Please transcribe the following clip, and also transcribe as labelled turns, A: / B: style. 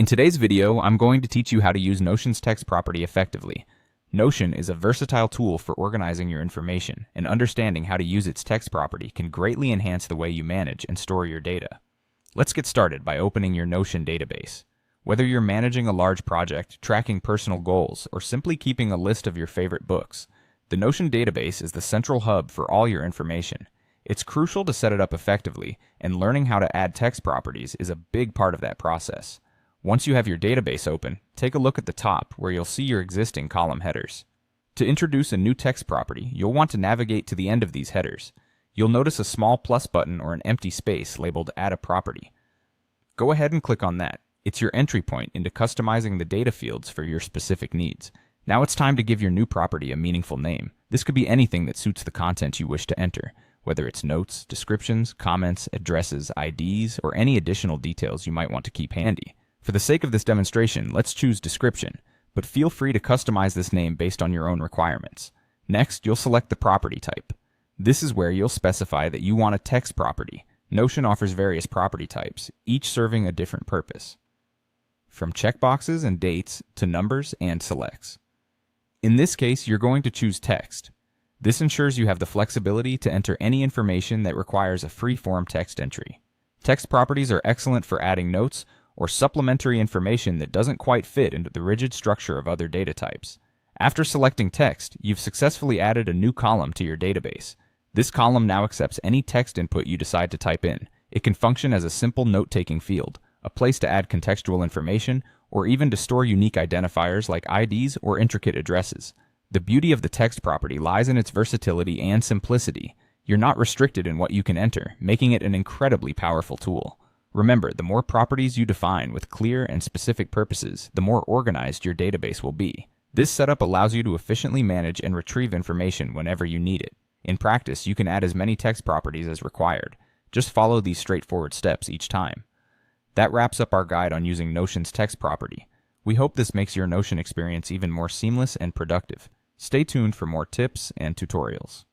A: In today's video, I'm going to teach you how to use Notion's text property effectively. Notion is a versatile tool for organizing your information, and understanding how to use its text property can greatly enhance the way you manage and store your data. Let's get started by opening your Notion database. Whether you're managing a large project, tracking personal goals, or simply keeping a list of your favorite books, the Notion database is the central hub for all your information. It's crucial to set it up effectively, and learning how to add text properties is a big part of that process. Once you have your database open, take a look at the top where you'll see your existing column headers. To introduce a new text property, you'll want to navigate to the end of these headers. You'll notice a small plus button or an empty space labeled Add a Property. Go ahead and click on that. It's your entry point into customizing the data fields for your specific needs. Now it's time to give your new property a meaningful name. This could be anything that suits the content you wish to enter, whether it's notes, descriptions, comments, addresses, IDs, or any additional details you might want to keep handy. For the sake of this demonstration, let's choose description, but feel free to customize this name based on your own requirements. Next, you'll select the property type. This is where you'll specify that you want a text property. Notion offers various property types, each serving a different purpose, from checkboxes and dates to numbers and selects. In this case, you're going to choose text. This ensures you have the flexibility to enter any information that requires a free-form text entry. Text properties are excellent for adding notes or supplementary information that doesn't quite fit into the rigid structure of other data types. After selecting text, you've successfully added a new column to your database. This column now accepts any text input you decide to type in. It can function as a simple note-taking field, a place to add contextual information, or even to store unique identifiers like IDs or intricate addresses. The beauty of the text property lies in its versatility and simplicity. You're not restricted in what you can enter, making it an incredibly powerful tool. Remember, the more properties you define with clear and specific purposes, the more organized your database will be. This setup allows you to efficiently manage and retrieve information whenever you need it. In practice, you can add as many text properties as required. Just follow these straightforward steps each time. That wraps up our guide on using Notion's text property. We hope this makes your Notion experience even more seamless and productive. Stay tuned for more tips and tutorials.